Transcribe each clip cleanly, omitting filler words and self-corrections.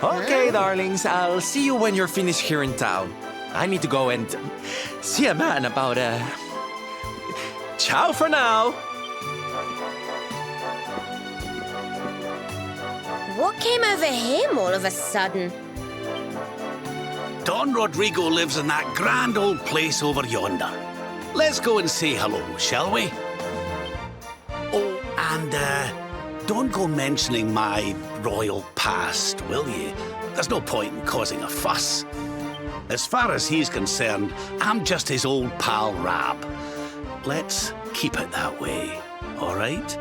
Okay, darlings, I'll see you when you're finished here in town. I need to go and see a man about Ciao for now. What came over him all of a sudden? Don Rodrigo lives in that grand old place over yonder. Let's go and say hello, shall we? Oh, and don't go mentioning my royal past, will you? There's no point in causing a fuss. As far as he's concerned, I'm just his old pal Rab. Let's keep it that way, all right?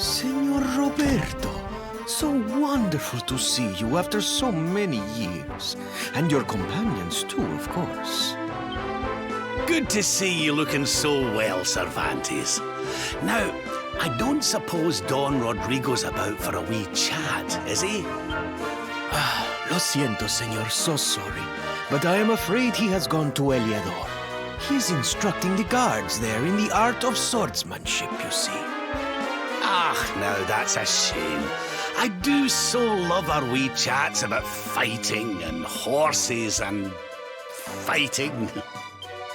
Senor Roberto, so wonderful to see you after so many years. And your companions too, of course. Good to see you looking so well, Cervantes. Now, I don't suppose Don Rodrigo's about for a wee chat, is he? Lo siento, senor, so sorry. But I am afraid he has gone to Eliador. He's instructing the guards there in the art of swordsmanship, you see. Ah, now that's a shame. I do so love our wee chats about fighting and horses and fighting.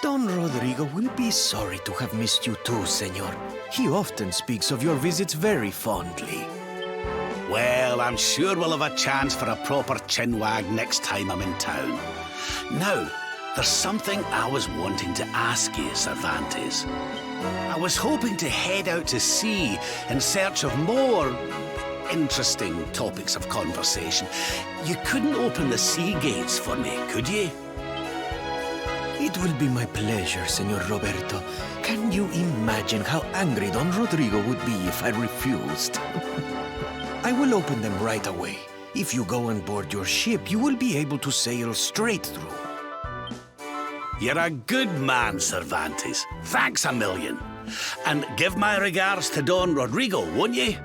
Don Rodrigo will be sorry to have missed you too, senor. He often speaks of your visits very fondly. Well, I'm sure we'll have a chance for a proper chinwag next time I'm in town. Now, there's something I was wanting to ask you, Cervantes. I was hoping to head out to sea in search of more interesting topics of conversation. You couldn't open the sea gates for me, could you? It will be my pleasure, Senor Roberto. Can you imagine how angry Don Rodrigo would be if I refused? I will open them right away. If you go on board your ship, you will be able to sail straight through. You're a good man, Cervantes. Thanks a million. And give my regards to Don Rodrigo, won't you?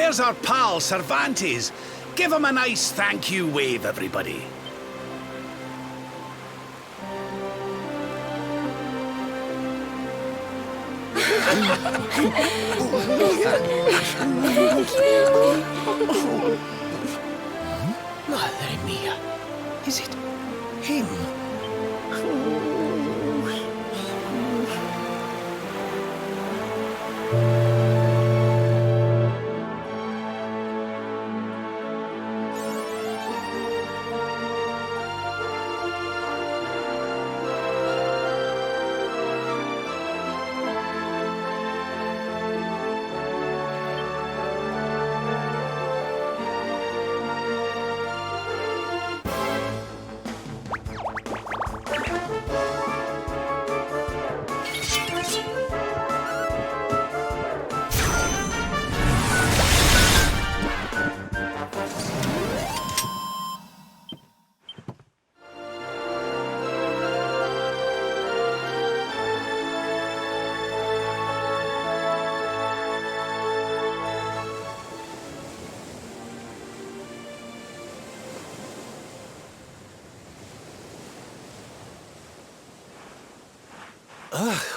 there's our pal, Cervantes. Give him a nice thank you wave, everybody. Madre mia. Is it him?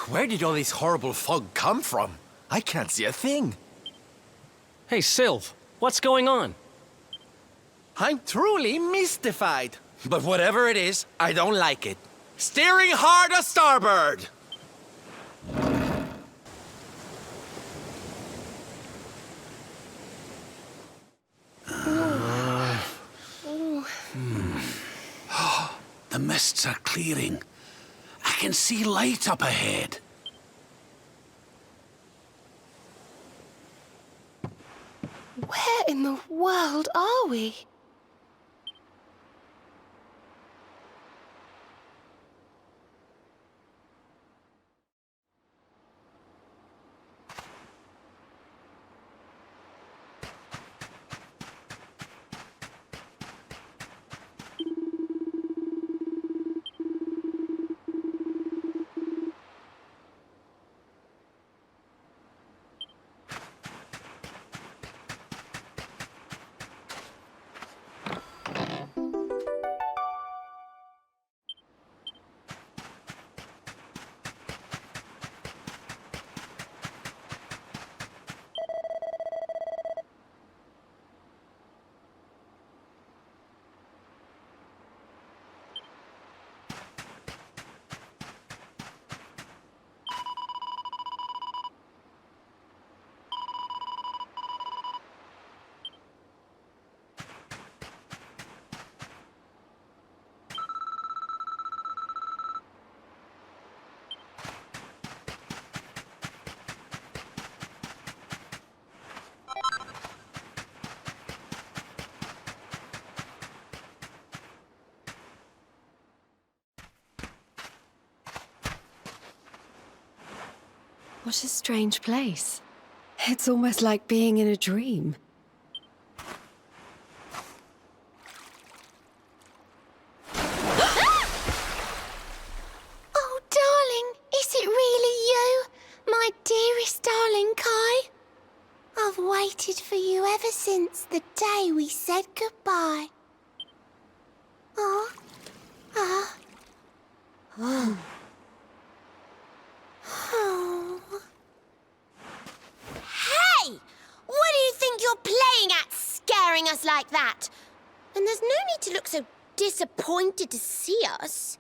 Where did all this horrible fog come from? I can't see a thing. Hey, Sylv, what's going on? I'm truly mystified. But whatever it is, I don't like it. Steering hard a starboard! The mists are clearing. I can see light up ahead. Where in the world are we? What a strange place. It's almost like being in a dream. Oh, darling, is it really you? My dearest darling Kai? I've waited for you ever since the day we said goodbye. Oh. Oh. Oh. Hey! What do you think you're playing at, scaring us like that? And there's no need to look so disappointed to see us.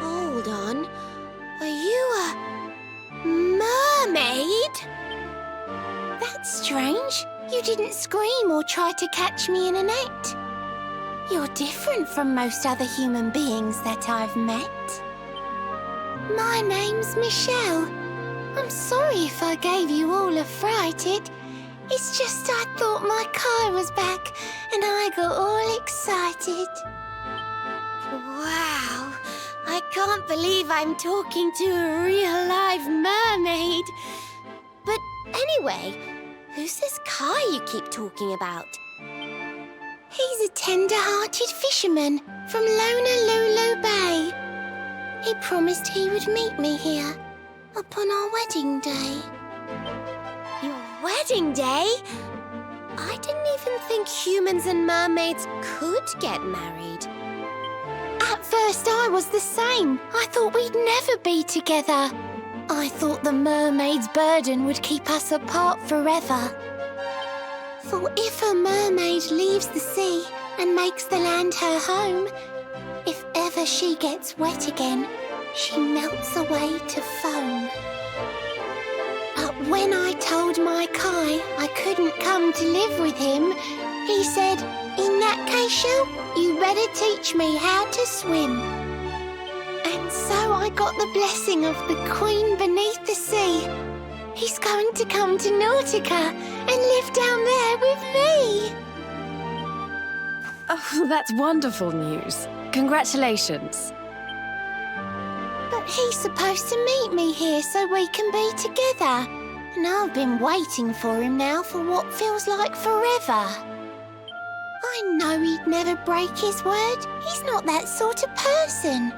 Hold on. Are you a mermaid? That's strange. You didn't scream or try to catch me in a net. You're different from most other human beings that I've met. My name's Michelle. I'm sorry if I gave you all a fright. It's just I thought my Kai was back and I got all excited. Wow, I can't believe I'm talking to a real live mermaid. But Anyway, who's this Kai you keep talking about? He's a tender-hearted fisherman from Lulu Bay. He promised he would meet me here upon our wedding day. Your wedding day? I didn't even think humans and mermaids could get married. At first I was the same. I thought we'd never be together. I thought the mermaid's burden would keep us apart forever. For if a mermaid leaves the sea and makes the land her home, if ever she gets wet again, she melts away to foam. But when I told my Kai I couldn't come to live with him, he said, "In that case, Shell, you better teach me how to swim." And so I got the blessing of the Queen beneath the sea. He's going to come to Nautica and live down there with me. Oh, that's wonderful news. Congratulations. But he's supposed to meet me here so we can be together. And I've been waiting for him now for what feels like forever. I know he'd never break his word. He's not that sort of person.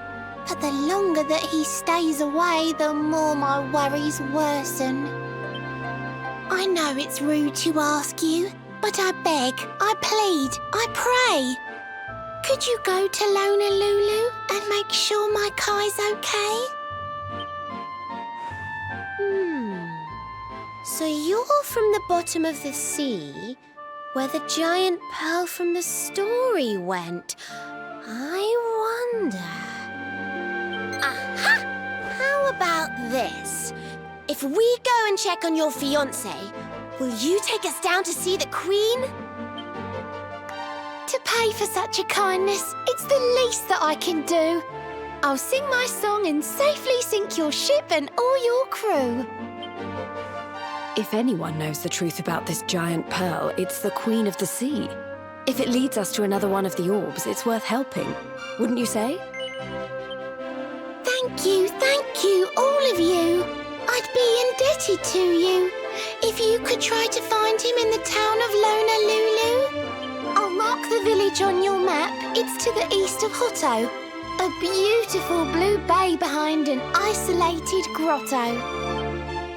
But the longer that he stays away, the more my worries worsen. I know it's rude to ask you, but I beg, I plead, I pray. Could you go to Lulu and make sure my Kai's okay? So you're from the bottom of the sea, where the giant pearl from the story went. I wonder... Aha! How about this? If we go and check on your fiancé, will you take us down to see the Queen? To pay for such a kindness, it's the least that I can do. I'll sing my song and safely sink your ship and all your crew. If anyone knows the truth about this giant pearl, it's the Queen of the Sea. If it leads us to another one of the orbs, it's worth helping. Wouldn't you say? Thank you, all of you. I'd be indebted to you. If you could try to find him in the town of Lulu. I'll mark the village on your map. It's to the east of Hotto. A beautiful blue bay behind an isolated grotto.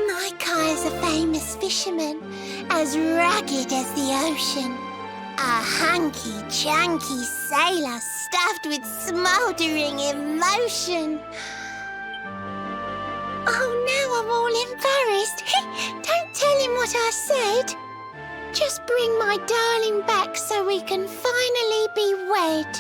My Kai is a famous fisherman, as rugged as the ocean. A hanky-janky sailor stuffed with smouldering emotion. Oh, now I'm all embarrassed. Don't tell him what I said. Just bring my darling back so we can finally be wed.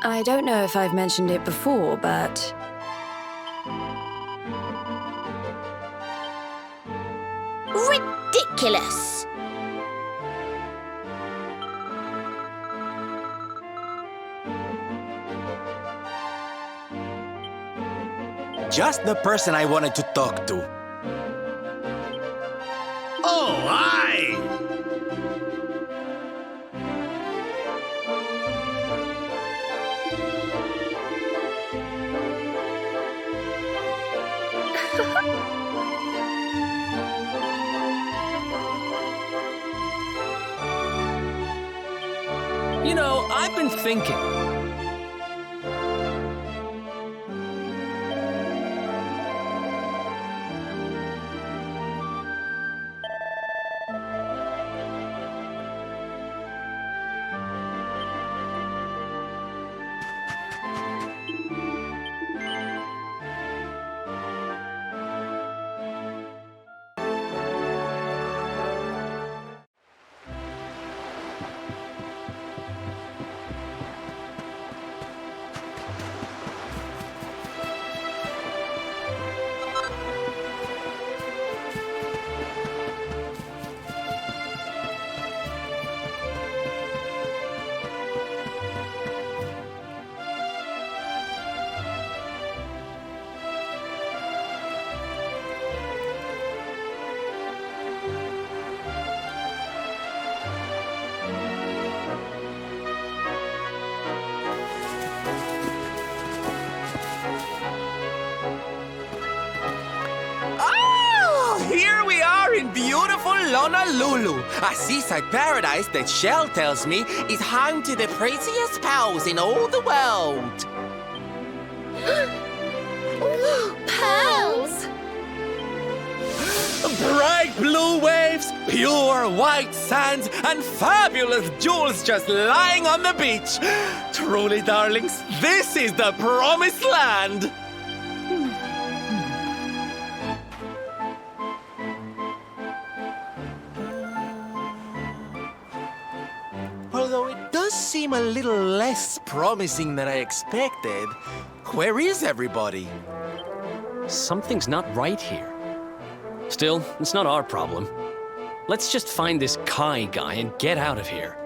I don't know if I've mentioned it before, but... Ridiculous! Just the person I wanted to talk to. Oh, aye! You know, I've been thinking. Honolulu, a seaside paradise that Shell tells me is home to the prettiest pearls in all the world. Pearls! Bright blue waves, pure white sands, and fabulous jewels just lying on the beach. Truly, darlings, this is the promised land. Although it does seem a little less promising than I expected. Where is everybody? Something's not right here. Still, it's not our problem. Let's just find this Kai guy and get out of here.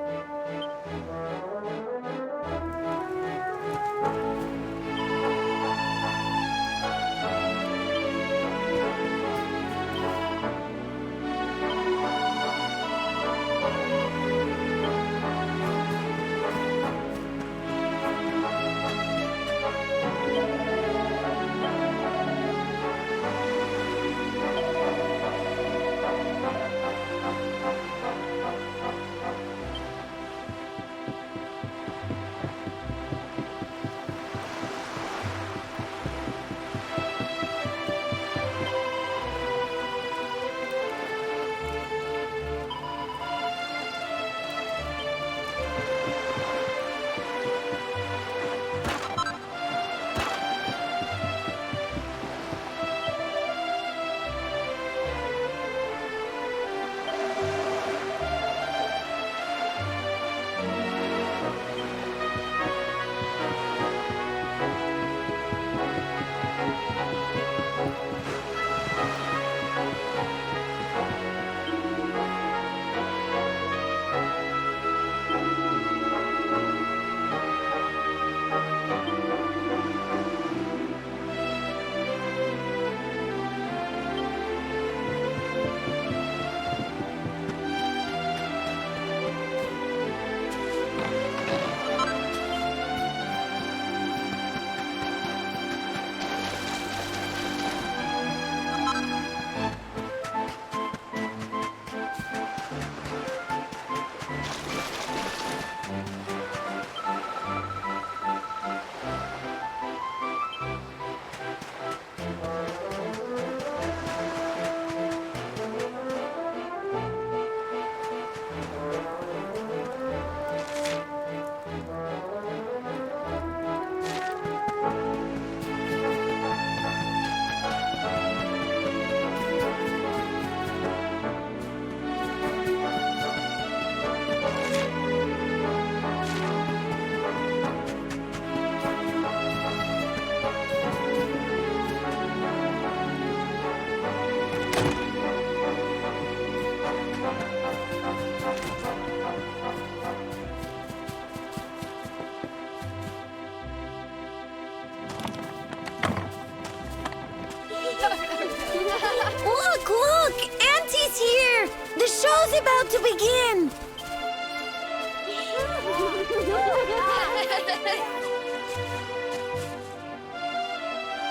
Look, look! Auntie's here! The show's about to begin!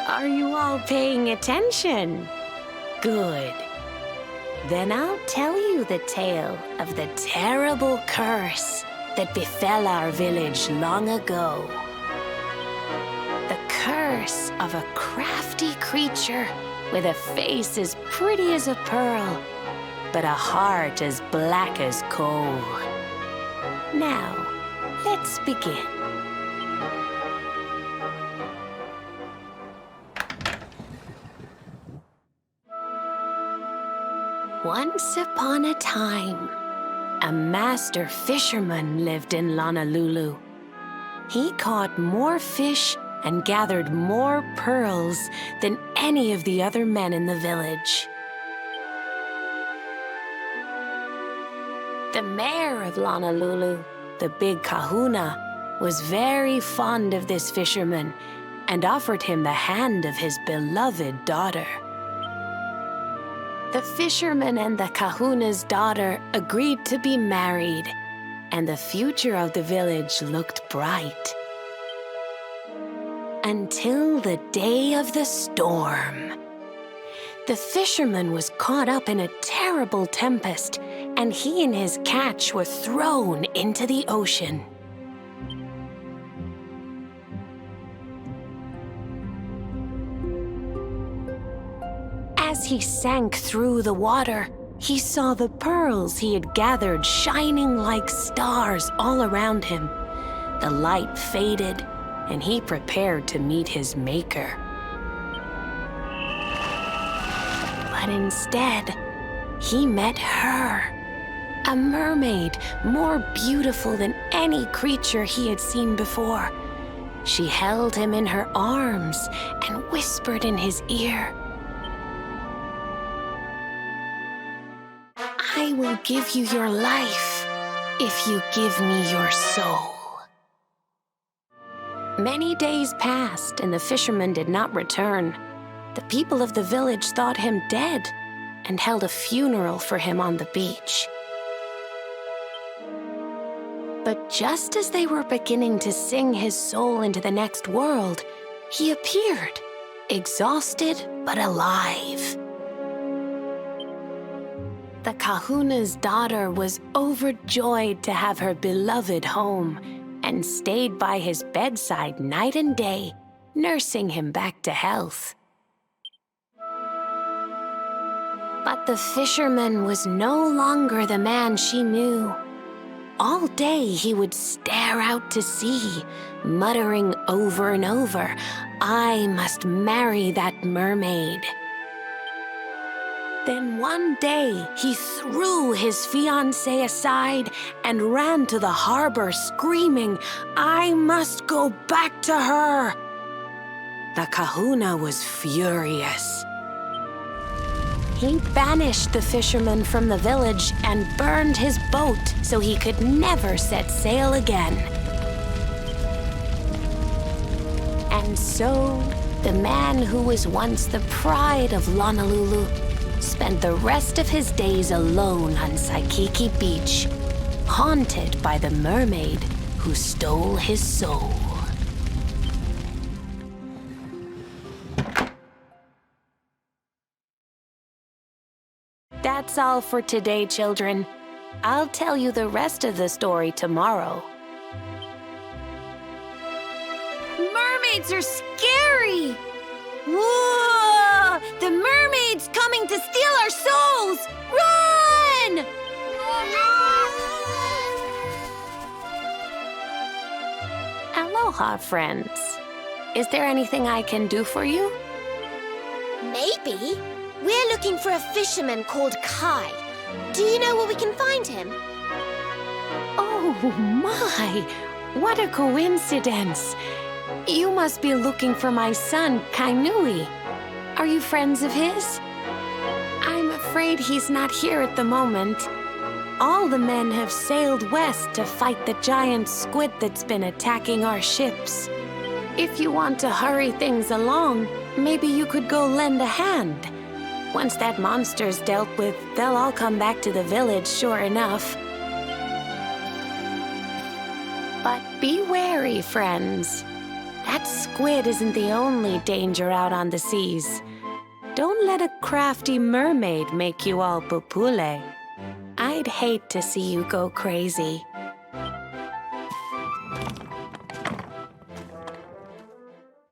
Are you all paying attention? Good. Then I'll tell you the tale of the terrible curse that befell our village long ago. The curse of a crafty creature with a face as pretty as a pearl, but a heart as black as coal. Now, let's begin. Once upon a time, a master fisherman lived in Honolulu. He caught more fish and gathered more pearls than any of the other men in the village. The mayor of Honolulu, the big kahuna, was very fond of this fisherman and offered him the hand of his beloved daughter. The fisherman and the kahuna's daughter agreed to be married, and the future of the village looked bright. Until the day of the storm. The fisherman was caught up in a terrible tempest, and he and his catch were thrown into the ocean. As he sank through the water, he saw the pearls he had gathered shining like stars all around him. The light faded, and he prepared to meet his maker. But instead, he met her, a mermaid more beautiful than any creature he had seen before. She held him in her arms and whispered in his ear, "I will give you your life if you give me your soul." Many days passed, and the fisherman did not return. The people of the village thought him dead and held a funeral for him on the beach. But just as they were beginning to sing his soul into the next world, he appeared, exhausted but alive. The kahuna's daughter was overjoyed to have her beloved home and stayed by his bedside night and day, nursing him back to health. But the fisherman was no longer the man she knew. All day he would stare out to sea, muttering over and over, "I must marry that mermaid." Then one day, he threw his fiancée aside and ran to the harbor screaming, "I must go back to her!" The kahuna was furious. He banished the fisherman from the village and burned his boat so he could never set sail again. And so, the man who was once the pride of Honolulu spent the rest of his days alone on Saikiki Beach, haunted by the mermaid who stole his soul. That's all for today, children. I'll tell you the rest of the story tomorrow. Mermaids are scary! Whoa! The mermaid's coming to steal our souls! Run! Aloha, friends. Is there anything I can do for you? Maybe. We're looking for a fisherman called Kai. Do you know where we can find him? Oh my! What a coincidence! You must be looking for my son, Kainui. Are you friends of his? I'm afraid he's not here at the moment. All the men have sailed west to fight the giant squid that's been attacking our ships. If you want to hurry things along, maybe you could go lend a hand. Once that monster's dealt with, they'll all come back to the village, sure enough. But be wary, friends. That squid isn't the only danger out on the seas. Don't let a crafty mermaid make you all pupule. I'd hate to see you go crazy.